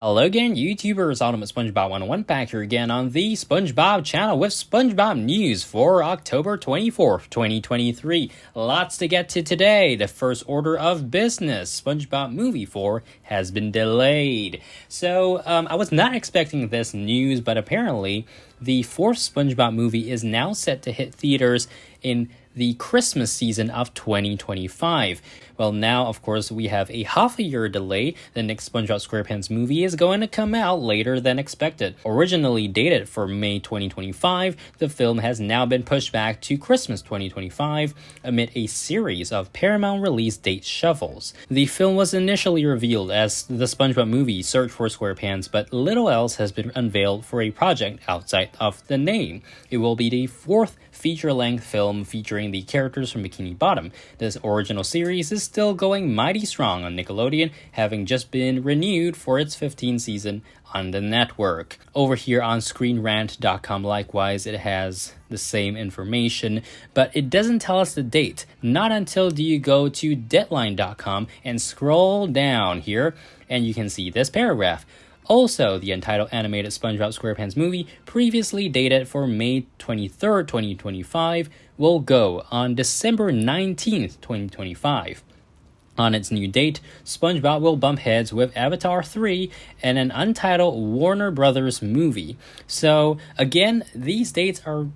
Hello again, YouTubers. Ultimate SpongeBob 101 back here again on the SpongeBob channel with SpongeBob news for October 24th, 2023. Lots to get to today. The first order of business, SpongeBob Movie 4 has been delayed. So, I was not expecting this news, but apparently the fourth SpongeBob movie is now set to hit theaters in the Christmas season of 2025. Well, now, of course, we have a half a year delay. The next SpongeBob SquarePants movie is going to come out later than expected. Originally dated for May 2025, the film has now been pushed back to Christmas 2025 amid a series of Paramount release date shuffles. The film was initially revealed as the SpongeBob movie Search for SquarePants, but little else has been unveiled for a project outside of the name. It will be the fourth feature-length film featuring the characters from Bikini Bottom. This original series is still going mighty strong on Nickelodeon, having just been renewed for its 15th season on the network. Over here on ScreenRant.com, likewise, it has the same information, but it doesn't tell us the date. Not until you go to Deadline.com and scroll down here, and you can see this paragraph. Also, the untitled animated SpongeBob SquarePants movie, previously dated for May 23rd, 2025, will go on December 19th, 2025. On its new date, SpongeBob will bump heads with Avatar 3 and an untitled Warner Brothers movie. So, again, these dates are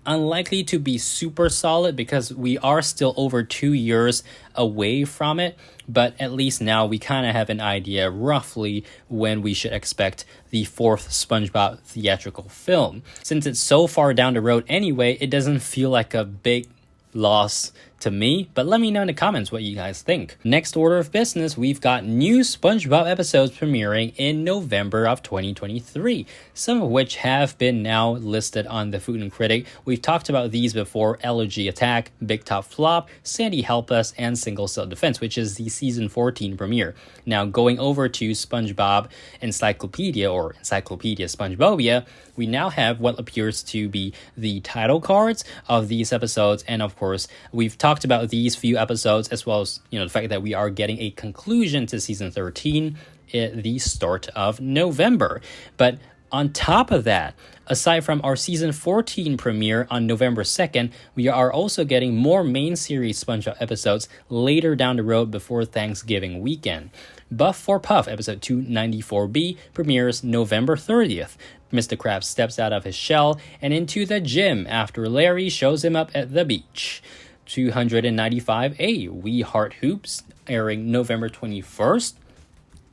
unlikely to be super solid because we are still over 2 years away from it, but at least now we kind of have an idea roughly when we should expect the fourth SpongeBob theatrical film. Since it's so far down the road anyway, it doesn't feel like a big loss to me, but let me know in the comments what you guys think. Next order of business, we've got new SpongeBob episodes premiering in November of 2023, some of which have been now listed on the Food and Critic. We've talked about these before: Allergy Attack, Big Top Flop, Sandy Help Us, and Single Cell Defense, which is the season 14 premiere. Now going over to SpongeBob Encyclopedia or Encyclopedia SpongeBobia, we now have what appears to be the title cards of these episodes, and of course, we've talked about these few episodes as well as, the fact that we are getting a conclusion to season 13 at the start of November. But on top of that, aside from our season 14 premiere on November 2nd, we are also getting more main series SpongeBob episodes later down the road before Thanksgiving weekend. Buff for Puff episode 294B premieres November 30th. Mr. Krabs steps out of his shell and into the gym after Larry shows him up at the beach. 295A, We Heart Hoops, airing November 21st.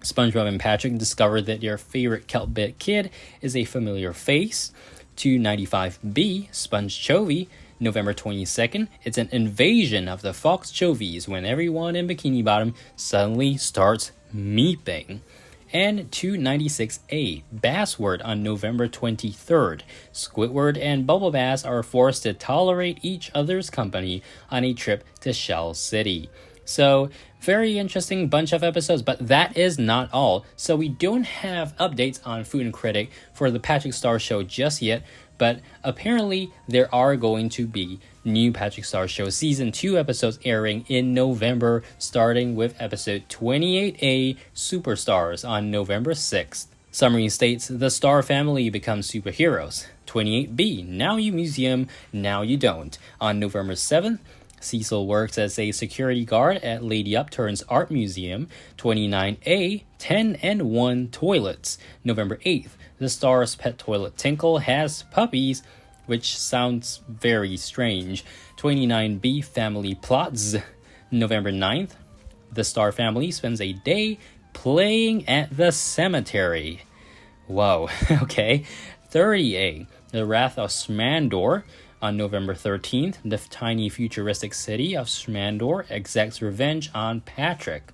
SpongeBob and Patrick discover that their favorite Kelp-bit kid is a familiar face. 295B, Sponge Chovy, November 22nd. It's an invasion of the Fox Chovies when everyone in Bikini Bottom suddenly starts meeping. And 296A, Bassword on November 23rd. Squidward and Bubble Bass are forced to tolerate each other's company on a trip to Shell City. So, very interesting bunch of episodes, but that is not all. So we don't have updates on Food and Critic for the Patrick Star Show just yet, but apparently there are going to be new Patrick Star Show Season 2 episodes airing in November, starting with episode 28A, Superstars, on November 6th. Summary states, the Star family becomes superheroes. 28B, Now You Museum, Now You Don't, on November 7th. Cecil works as a security guard at Lady Upturn's Art Museum. 29A, 10 and 1 Toilets, November 8th. The Star's pet toilet Tinkle has puppies, which sounds very strange. 29B, Family Plots, November 9th. The Star family spends a day playing at the cemetery. Whoa, okay. 30A, The Wrath of Smandor, on November 13th. The tiny futuristic city of Smandor exacts revenge on Patrick.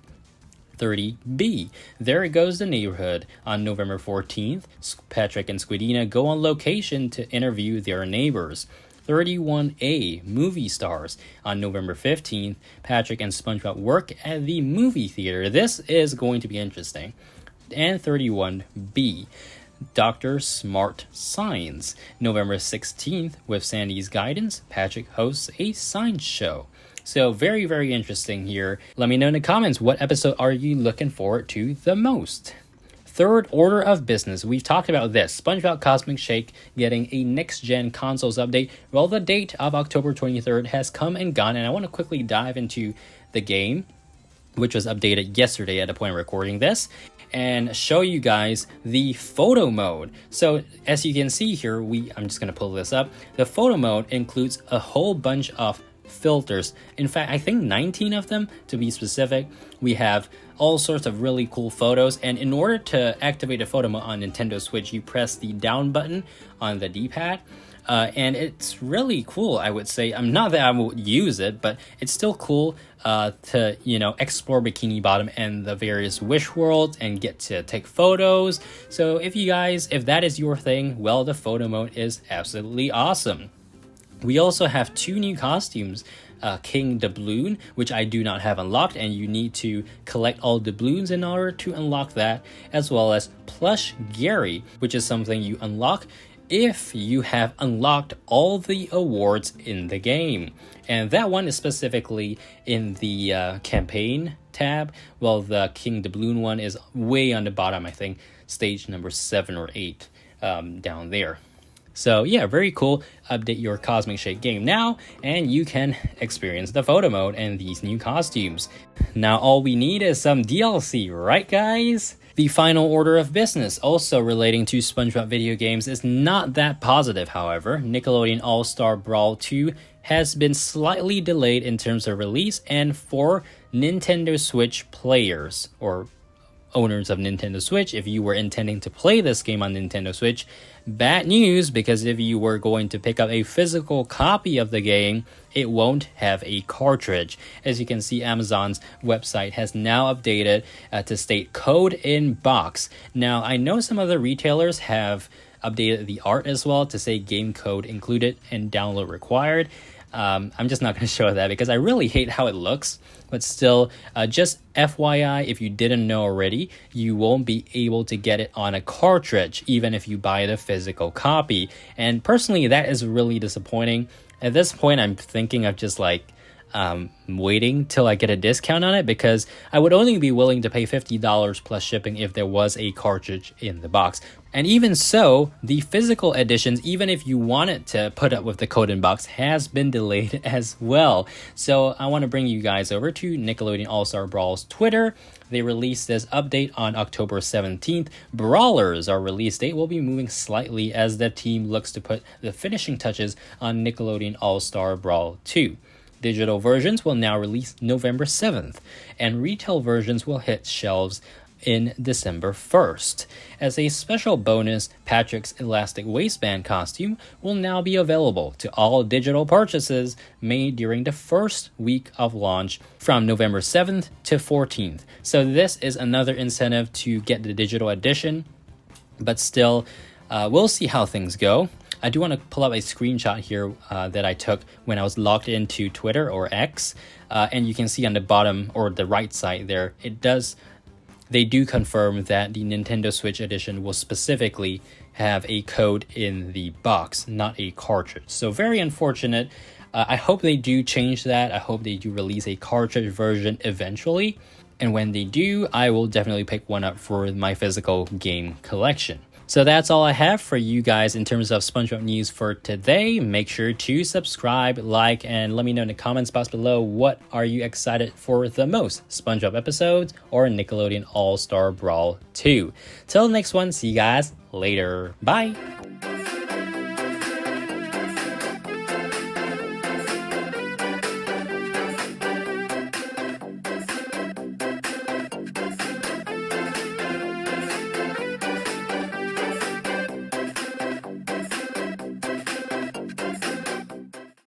30B, There Goes the Neighborhood, on November 14th. Patrick and Squidina go on location to interview their neighbors. 31A, Movie Stars, on November 15th. Patrick and SpongeBob work at the movie theater. This is going to be interesting. And 31B, Dr. Smart Science, November 16th. With Sandy's guidance, Patrick hosts a science show. So very, very interesting here. Let me know in the comments, what episode are you looking forward to the most? third order of business, we've talked about this. SpongeBob Cosmic Shake getting a next-gen consoles update. Well, the date of October 23rd has come and gone, and I want to quickly dive into the game, which was updated yesterday at the point of recording this, and show you guys the photo mode. So as you can see here, I'm just going to pull this up. The photo mode includes a whole bunch of filters. In fact, I think 19 of them to be specific. We have all sorts of really cool photos, and in order to activate the photo mode on Nintendo Switch, you press the down button on the D-pad. And it's really cool, I would say. Not that I would use it, but it's still cool to, explore Bikini Bottom and the various Wish worlds and get to take photos. So if that is your thing, well, the photo mode is absolutely awesome. We also have 2 new costumes. King Doubloon, which I do not have unlocked, and you need to collect all doubloons in order to unlock that, as well as Plush Gary, which is something you unlock if you have unlocked all the awards in the game. And that one is specifically in the campaign tab. Well, the King Doubloon one is way on the bottom, I think, stage number 7 or 8 down there. So yeah, very cool. Update your Cosmic Shake game now, and you can experience the photo mode and these new costumes. Now all we need is some DLC, right guys? The final order of business, also relating to SpongeBob video games, is not that positive, however. Nickelodeon All Star Brawl 2 has been slightly delayed in terms of release, and for Nintendo Switch players, or owners of Nintendo Switch, if you were intending to play this game on Nintendo Switch, bad news, because if you were going to pick up a physical copy of the game, it won't have a cartridge. As you can see, Amazon's website has now updated to state code in box. Now, I know some other retailers have updated the art as well to say game code included and download required. I'm just not going to show that because I really hate how it looks. But still, just FYI, if you didn't know already, you won't be able to get it on a cartridge, even if you buy the physical copy. And personally, that is really disappointing. At this point, I'm thinking of just waiting till I get a discount on it, because I would only be willing to pay $50 plus shipping if there was a cartridge in the box. And even so, the physical editions, even if you wanted to put up with the code in box, has been delayed as well. So I want to bring you guys over to Nickelodeon All Star Brawl's Twitter. They released this update on October 17th. Brawlers, our release date, will be moving slightly as the team looks to put the finishing touches on Nickelodeon All Star Brawl 2. Digital versions will now release November 7th, and retail versions will hit shelves in December 1st. As a special bonus, Patrick's elastic waistband costume will now be available to all digital purchases made during the first week of launch from November 7th to 14th. So this is another incentive to get the digital edition, but still, we'll see how things go. I do want to pull up a screenshot here that I took when I was logged into Twitter or X, and you can see on the bottom or the right side there, they do confirm that the Nintendo Switch edition will specifically have a code in the box, not a cartridge. So very unfortunate. I hope they do change that. I hope they do release a cartridge version eventually. And when they do, I will definitely pick one up for my physical game collection. So that's all I have for you guys in terms of SpongeBob news for today. Make sure to subscribe, like, and let me know in the comments box below, what are you excited for the most? SpongeBob episodes or Nickelodeon All Star Brawl 2? Till the next one, see you guys later. Bye!